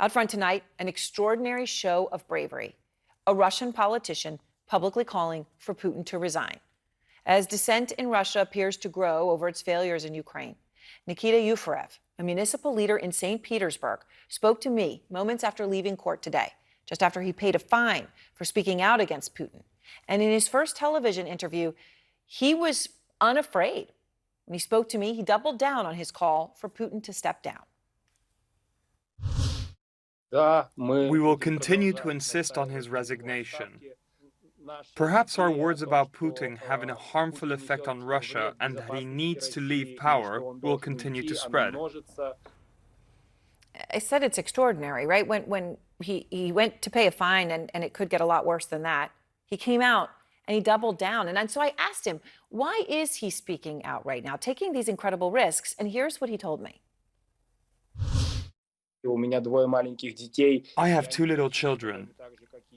Out front tonight, an extraordinary show of bravery. A Russian politician publicly calling for Putin to resign. As dissent in Russia appears to grow over its failures in Ukraine, Nikita Yuferev, a municipal leader in St. Petersburg, spoke to me moments after leaving court today, just after he paid a fine for speaking out against Putin. And in his first television interview, he was unafraid. When he spoke to me, he doubled down on his call for Putin to step down. We will continue to insist on his resignation. Perhaps our words about Putin having a harmful effect on Russia and that he needs to leave power will continue to spread. I said it's extraordinary, right? When he went to pay a fine and it could get a lot worse than that, he came out and he doubled down. And so I asked him, why is he speaking out right now, taking these incredible risks? And here's what he told me. I have two little children.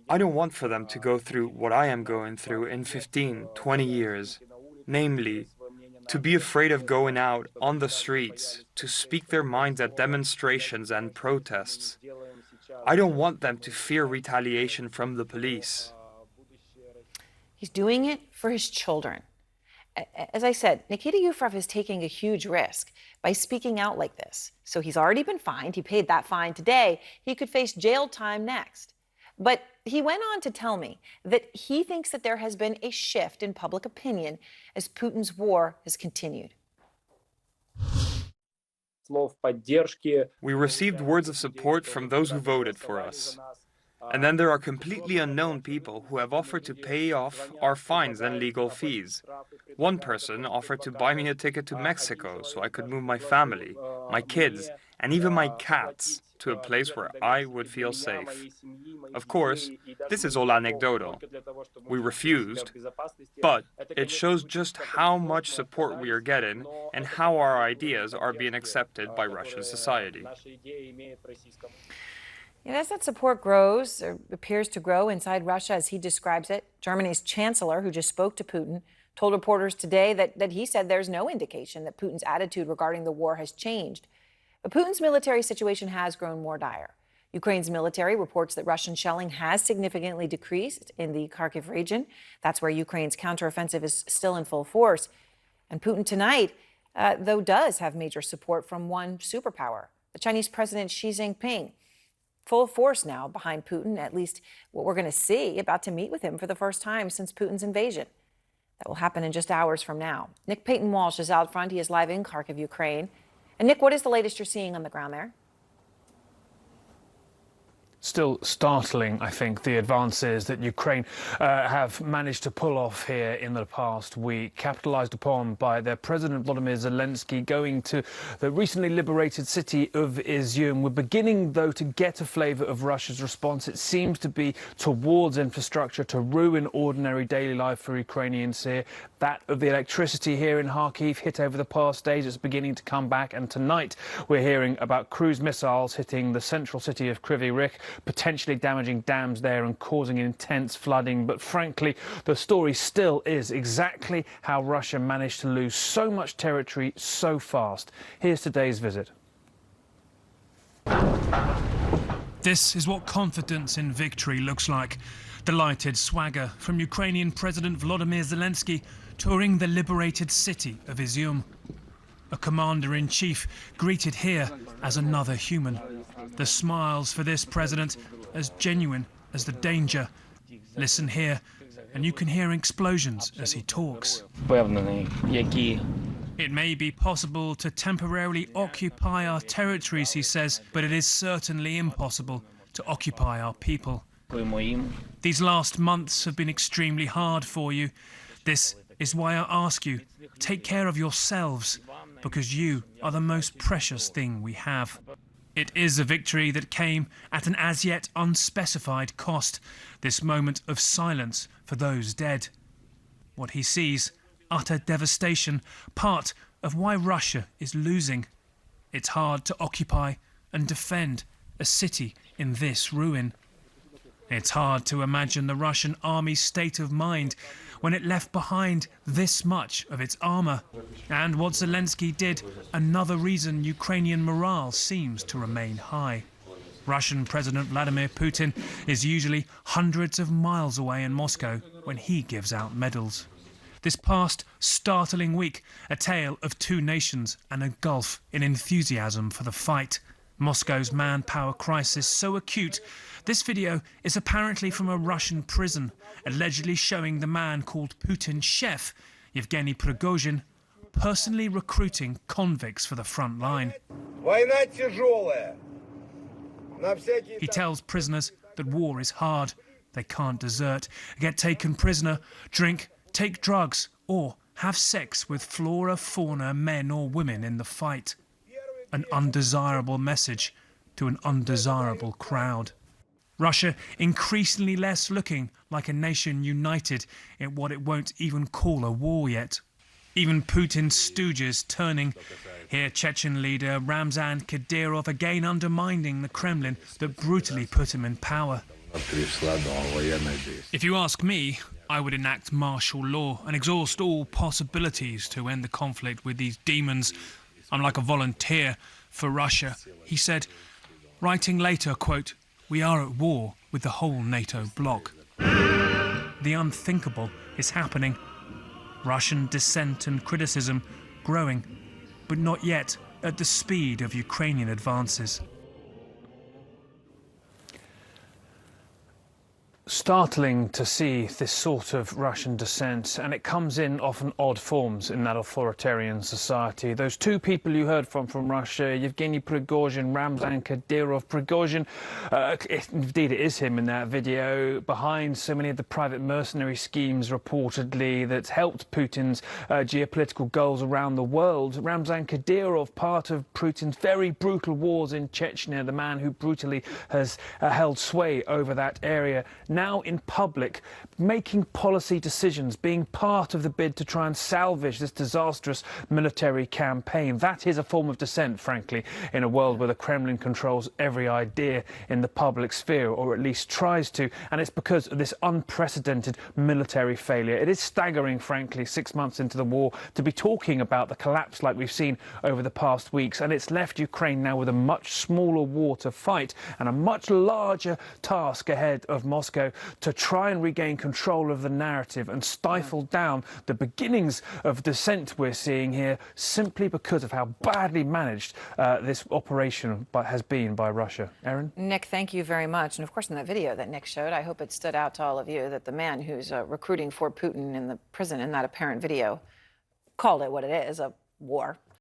I don't want for them to go through what I am going through in 15, 20 years. Namely, to be afraid of going out on the streets, to speak their minds at demonstrations and protests. I don't want them to fear retaliation from the police. He's doing it for his children. As I said, Nikita Yuferev is taking a huge risk by speaking out like this. So he's already been fined. He paid that fine today. He could face jail time next. But he went on to tell me that he thinks that there has been a shift in public opinion as Putin's war has continued. We received words of support from those who voted for us. And then there are completely unknown people who have offered to pay off our fines and legal fees. One person offered to buy me a ticket to Mexico so I could move my family, my kids, and even my cats to a place where I would feel safe. Of course, this is all anecdotal. We refused, but it shows just how much support we are getting and how our ideas are being accepted by Russian society. And as that support grows, or appears to grow inside Russia, as he describes it, Germany's chancellor, who just spoke to Putin, told reporters today that he said there's no indication that Putin's attitude regarding the war has changed. But Putin's military situation has grown more dire. Ukraine's military reports that Russian shelling has significantly decreased in the Kharkiv region. That's where Ukraine's counteroffensive is still in full force. And Putin tonight, though, does have major support from one superpower, the Chinese President Xi Jinping. Full force now behind Putin, at least what we're going to see, about to meet with him for the first time since Putin's invasion. That will happen in just hours from now. Nick Payton-Walsh is out front. He is live in Kharkiv, Ukraine. And Nick, what is the latest you're seeing on the ground there? Still startling, I think, the advances that Ukraine have managed to pull off here in the past week, capitalized upon by their President Volodymyr Zelensky going to the recently liberated city of Izium. We're beginning, though, to get a flavor of Russia's response. It seems to be towards infrastructure to ruin ordinary daily life for Ukrainians here. That of the electricity here in Kharkiv hit over the past days. It's beginning to come back. And tonight we're hearing about cruise missiles hitting the central city of Kryvyi Rih, potentially damaging dams there and causing intense flooding. But frankly, the story still is exactly how Russia managed to lose so much territory so fast. Here's today's visit. This is what confidence in victory looks like. Delighted swagger from Ukrainian President Volodymyr Zelensky touring the liberated city of Izium. A commander-in-chief greeted here as another human. The smiles for this president as genuine as the danger. Listen here, and you can hear explosions as he talks. It may be possible to temporarily occupy our territories, he says, but it is certainly impossible to occupy our people. These last months have been extremely hard for you. This is why I ask you, take care of yourselves, because you are the most precious thing we have. It is a victory that came at an as yet unspecified cost, this moment of silence for those dead. What he sees, utter devastation, part of why Russia is losing. It's hard to occupy and defend a city in this ruin. It's hard to imagine the Russian army's state of mind when it left behind this much of its armour. And what Zelensky did, another reason Ukrainian morale seems to remain high. Russian President Vladimir Putin is usually hundreds of miles away in Moscow when he gives out medals. This past startling week, a tale of two nations and a gulf in enthusiasm for the fight. Moscow's manpower crisis so acute, this video is apparently from a Russian prison, allegedly showing the man called Putin's chef, Yevgeny Prigozhin, personally recruiting convicts for the front line. He tells prisoners that war is hard, they can't desert, get taken prisoner, drink, take drugs, or have sex with flora, fauna, men or women in the fight. An undesirable message to an undesirable crowd. Russia increasingly less looking like a nation united in what it won't even call a war yet. Even Putin's stooges turning. Here, Chechen leader Ramzan Kadyrov again undermining the Kremlin that brutally put him in power. If you ask me, I would enact martial law and exhaust all possibilities to end the conflict with these demons. I'm like a volunteer for Russia, he said, writing later, quote, "We are at war with the whole NATO bloc." The unthinkable is happening. Russian dissent and criticism growing, but not yet at the speed of Ukrainian advances. Startling to see this sort of Russian dissent, and it comes in often odd forms in that authoritarian society. Those two people you heard from Russia, Yevgeny Prigozhin, Ramzan Kadyrov. Prigozhin, indeed it is him in that video, behind so many of the private mercenary schemes reportedly that helped Putin's geopolitical goals around the world. Ramzan Kadyrov, part of Putin's very brutal wars in Chechnya, the man who brutally has held sway over that area. Now in public, making policy decisions, being part of the bid to try and salvage this disastrous military campaign. That is a form of dissent, frankly, in a world where the Kremlin controls every idea in the public sphere, or at least tries to, and it's because of this unprecedented military failure. It is staggering, frankly, 6 months into the war, to be talking about the collapse like we've seen over the past weeks, and it's left Ukraine now with a much smaller war to fight and a much larger task ahead of Moscow to try and regain control of the narrative and stifle down the beginnings of dissent we're seeing here, simply because of how badly managed this operation has been by Russia. Erin? Nick, thank you very much. And of course, in that video that Nick showed, I hope it stood out to all of you that the man who's recruiting for Putin in the prison in that apparent video called it what it is, a war.